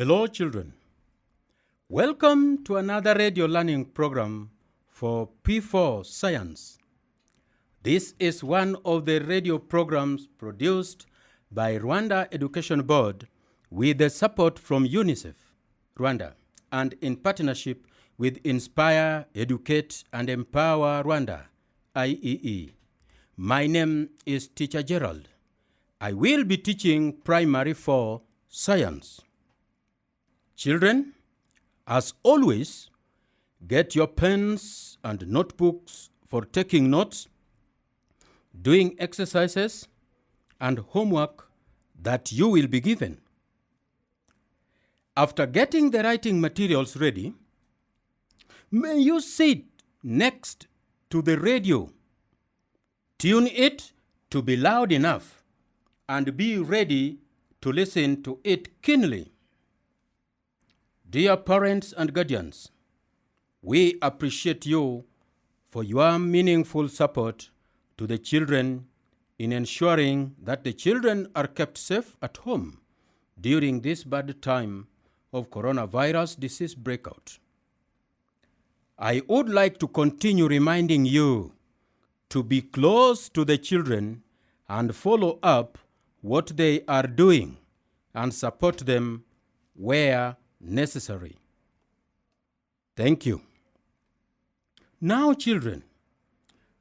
Hello, children. Welcome to another radio learning program for P4 Science. This is one of the radio programs produced by Rwanda Education Board with the support from UNICEF, Rwanda, and in partnership with Inspire, Educate, and Empower Rwanda, IEE. My name is Teacher Gerard. I will be teaching Primary 4 Science. Children, as always, get your pens and notebooks for taking notes, doing exercises, and homework that you will be given. After getting the writing materials ready, may you sit next to the radio. Tune it to be loud enough and be ready to listen to it keenly. Dear parents and guardians, we appreciate you for your meaningful support to the children in ensuring that the children are kept safe at home during this bad time of coronavirus disease breakout. I would like to continue reminding you to be close to the children and follow up what they are doing and support them where necessary. Thank you. Now, children,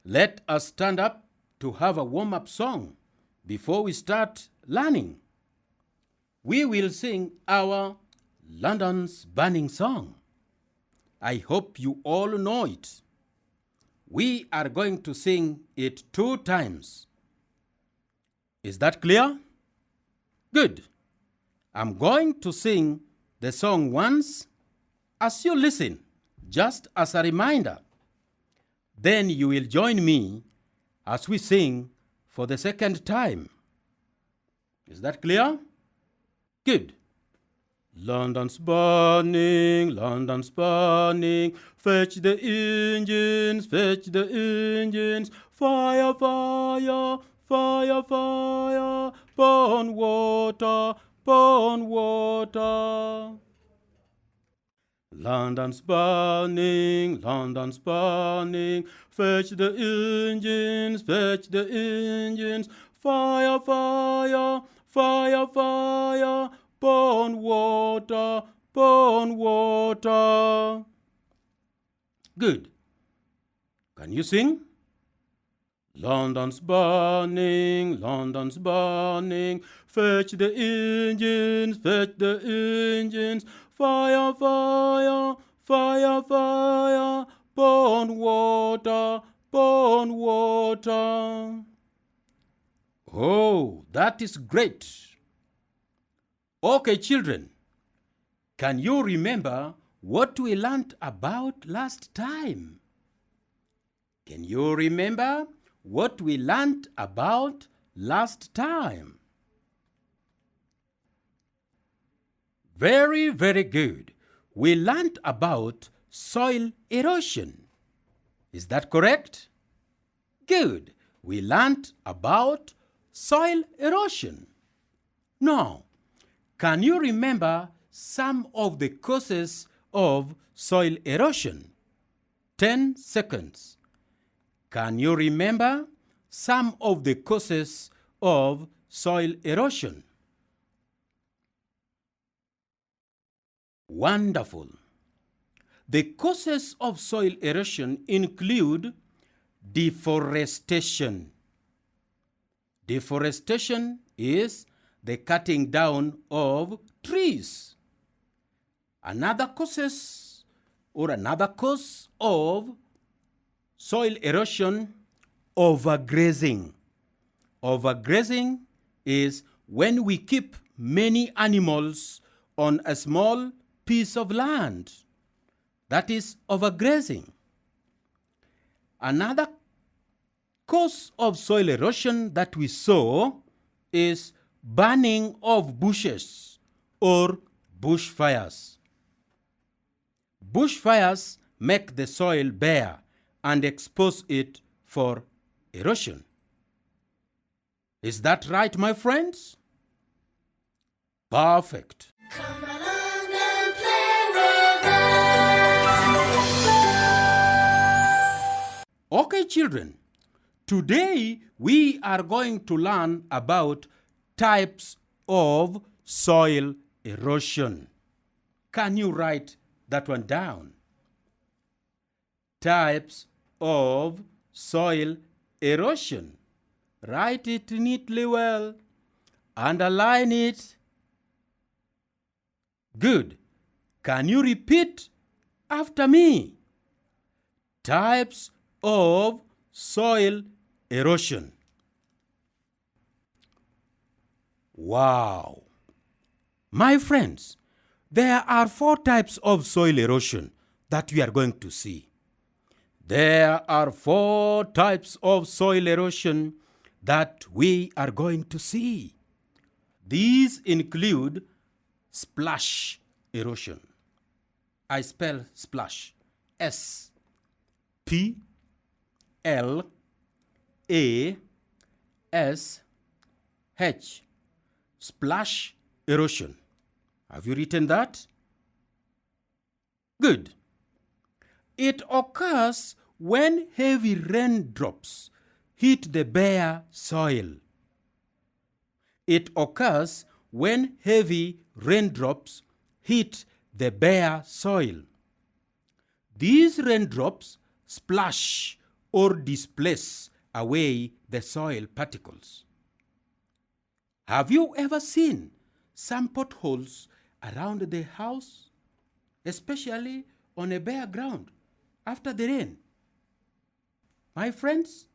let us stand up to have a warm-up song before we start learning. We will sing our London's Burning song. I hope you all know it. We are going to sing it 2 times. Is that clear? Good. I'm going to sing the song once as you listen, just as a reminder. Then you will join me as we sing for the 2nd time. Is that clear? Good. London's burning, fetch the engines, fire, fire, fire, fire, burn water, burn water. London's burning, fetch the engines, fire, fire, fire, fire, burn water, burn water. Good. Can you sing? London's burning, fetch the engines, fire, fire, fire, fire, burn water, burn water. Oh, that is great. Okay, children, can you remember what we learned about last time? Can you remember what we learned about last time? Very, very good. We learned about soil erosion. Is that correct? Good. We learned about soil erosion. Now, can you remember some of the causes of soil erosion? 10 seconds. Can you remember some of the causes of soil erosion? Wonderful. The causes of soil erosion include deforestation. Deforestation is the cutting down of trees. Another cause of soil erosion, overgrazing. Overgrazing is when we keep many animals on a small piece of land. That is overgrazing. Another cause of soil erosion that we saw is burning of bushes or bushfires. Bushfires make the soil bare and expose it for erosion. Is that right, my friends? Perfect. Come along Okay, children, today we are going to learn about types of soil erosion. Can you write that one down? Types of soil erosion. Write it neatly well. Underline it. Good. Can you repeat after me? Types of soil erosion. Wow. My friends, there are 4 types of soil erosion that we are going to see. There are 4 types of soil erosion that we are going to see. These include splash erosion. I spell splash. S P L A S H. Splash erosion. Have you written that? Good. It occurs when heavy raindrops hit the bare soil. It occurs when heavy raindrops hit the bare soil. These raindrops splash or displace away the soil particles. Have you ever seen some potholes around the house, especially on a bare ground after the rain? My friends,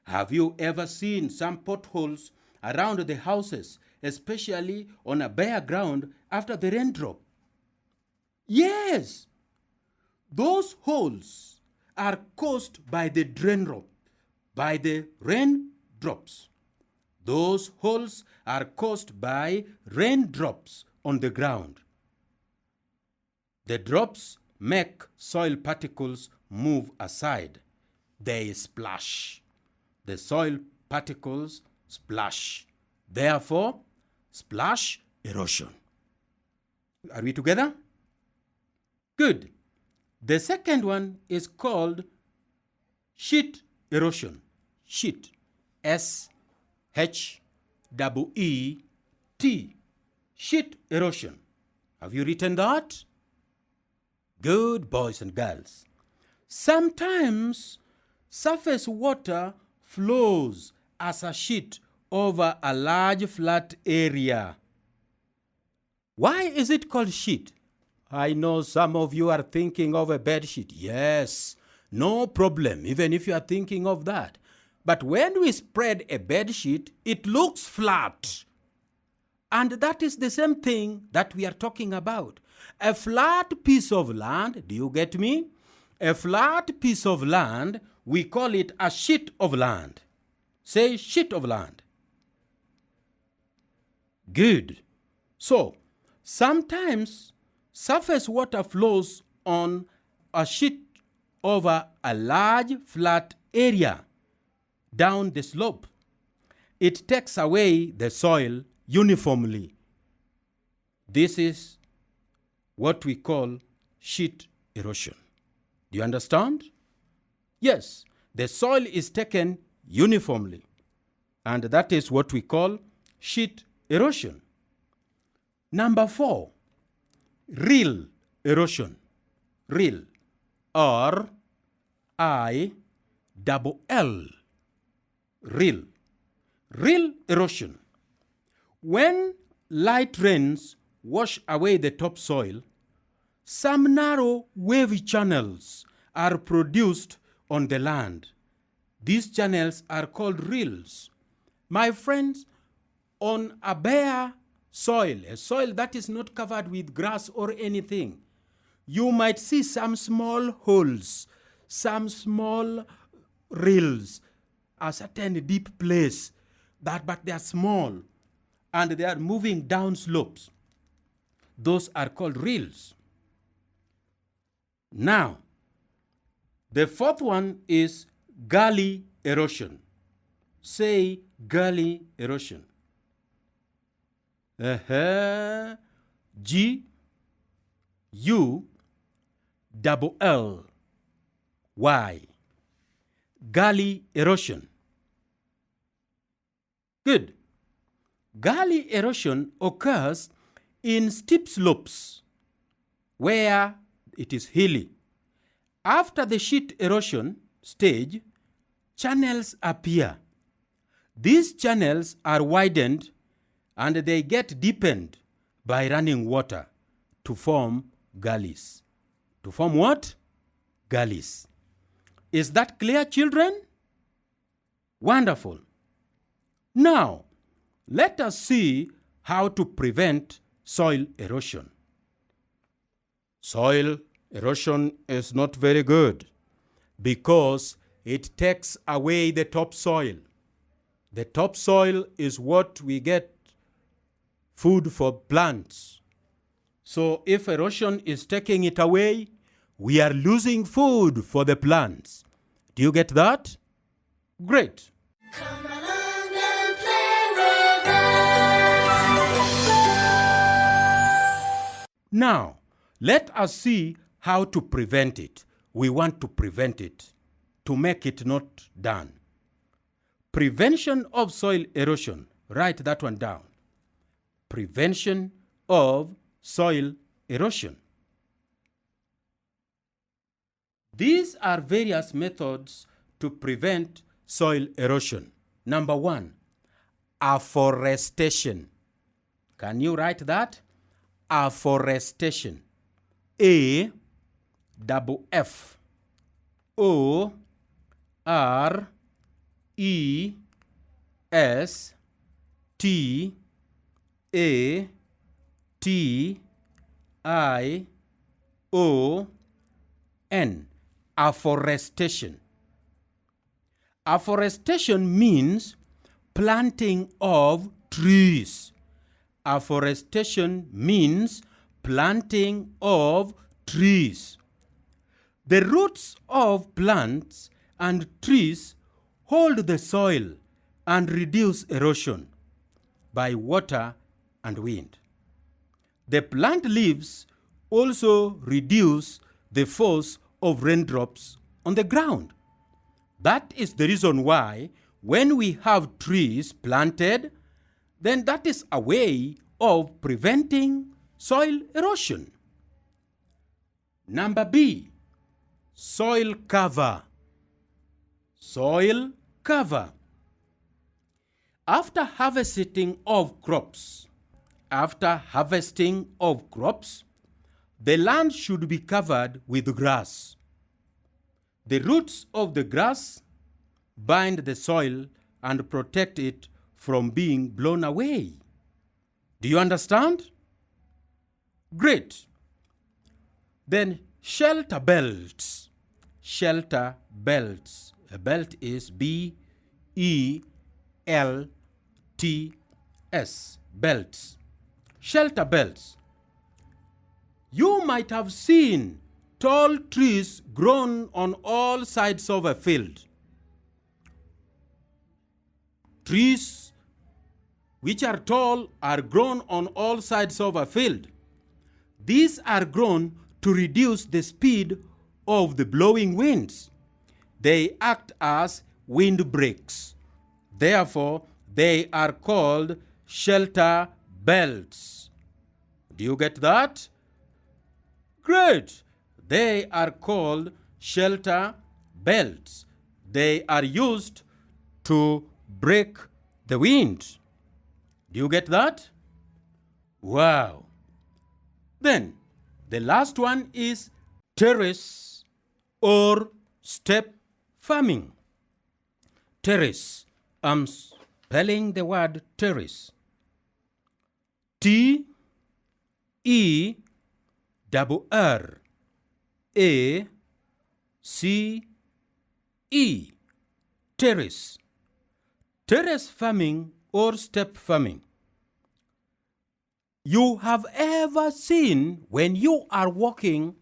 have you ever seen some potholes around the houses, especially on a bare ground after the raindrop? Yes, those holes are caused by the raindrops. Those holes are caused by raindrops on the ground. The drops make soil particles move aside. They splash. The soil particles splash. Therefore, splash erosion. Are we together? Good. The second one is called sheet erosion. Sheet. S-H-E-E-T. Sheet erosion. Have you written that? Good, boys and girls. Sometimes surface water flows as a sheet over a large flat area. Why is it called sheet? I know some of you are thinking of a bed sheet. Yes, no problem, even if you are thinking of that. But when we spread a bed sheet, it looks flat. And that is the same thing that we are talking about. A flat piece of land, do you get me? A flat piece of land, we call it a sheet of land. Say sheet of land. Good. So, sometimes surface water flows on a sheet over a large flat area down the slope. It takes away the soil uniformly. This is what we call sheet erosion. Do you understand? Yes, the soil is taken uniformly, and that is what we call sheet erosion. Number 4, rill erosion. Rill, R-I-L-L. Rill. Rill erosion. When light rains wash away the topsoil, some narrow wavy channels are produced on the land. These channels are called rills. My friends, on a bare soil, a soil that is not covered with grass or anything, you might see some small holes, some small rills, a certain deep place, but they are small and they are moving down slopes. Those are called rills. Now, the fourth one is gully erosion. Say gully erosion. G-U-L-L-Y. gully erosion? Good. Gully erosion occurs in steep slopes where it is hilly. After the sheet erosion stage, channels appear. These channels are widened and they get deepened by running water to form gullies. To form what? Gullies. Is that clear, children? Wonderful. Now, let us see how to prevent soil erosion. Soil erosion is not very good because it takes away the topsoil. The topsoil is what we get food for plants. So if erosion is taking it away, we are losing food for the plants. Do you get that? Great. Come along and play with us. Now, let us see how to prevent it. We want to prevent it, to make it not done. Prevention of soil erosion. Write that one down. Prevention of soil erosion. These are various methods to prevent soil erosion. Number 1, afforestation. Can you write that? Afforestation. A double F O R E S T A T I O N. Afforestation. Afforestation means planting of trees. Afforestation means planting of trees. The roots of plants and trees hold the soil and reduce erosion by water and wind. The plant leaves also reduce the force of raindrops on the ground. That is the reason why when we have trees planted, then that is a way of preventing soil erosion. Number B, soil cover. Soil cover. After harvesting of crops, the land should be covered with grass. The roots of the grass bind the soil and protect it from being blown away. Do you understand? Great. Then shelter belts. Shelter belts. A belt is B-E-L-T-S. Belts. Shelter belts. You might have seen tall trees grown on all sides of a field. Trees which are tall are grown on all sides of a field. These are grown to reduce the speed of the blowing winds. They act as windbreaks. Therefore, they are called shelter belts. Do you get that? Great. They are called shelter belts. They are used to break the wind. Do you get that? Wow. Then, the last one is terrace or step farming. Terrace. I'm spelling the word terrace. T-E-R-R-A-C-E. Terrace. Terrace farming or step farming. You have ever seen when you are walking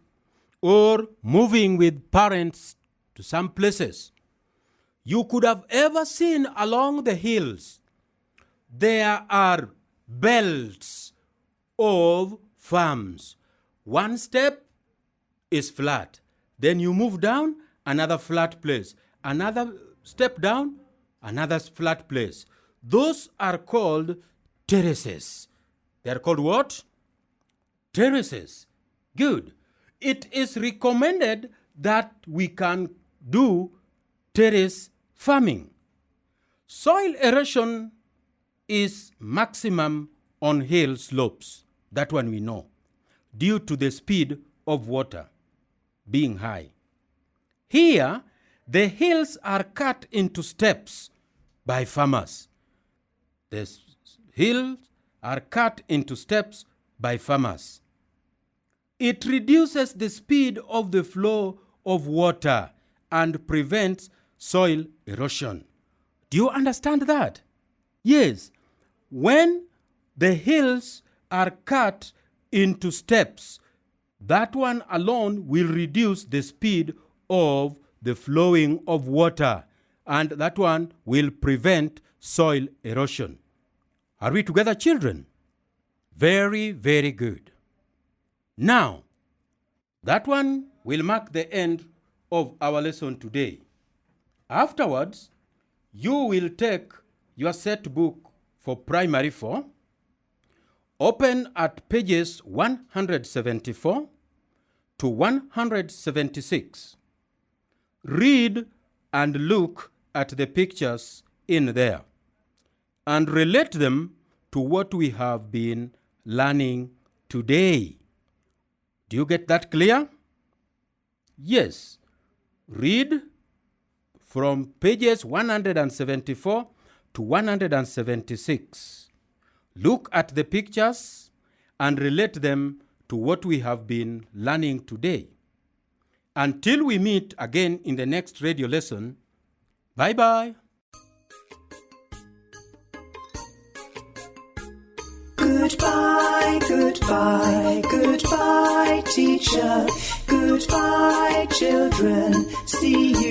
or moving with parents to some places, you could have ever seen along the hills, there are belts of farms. One step is flat. Then you move down another flat place. another step down, another flat place. Those are called terraces. They are called what? Terraces. Good. It is recommended that we can do terrace farming. Soil erosion is maximum on hill slopes. That one we know, due to the speed of water being high. Here, the hills are cut into steps by farmers. The hills are cut into steps by farmers. It reduces the speed of the flow of water and prevents soil erosion. Do you understand that? Yes. When the hills are cut into steps, that one alone will reduce the speed of the flowing of water, and that one will prevent soil erosion. Are we together, children? Very, very good. Now, that one will mark the end of our lesson today. Afterwards, you will take your set book for primary 4, open at pages 174 to 176. Read and look at the pictures in there and relate them to what we have been learning today. Do you get that clear? Yes. Read from pages 174 to 176. Look at the pictures and relate them to what we have been learning today. Until we meet again in the next radio lesson, bye-bye. Goodbye, goodbye, goodbye, teacher. Goodbye, children. See you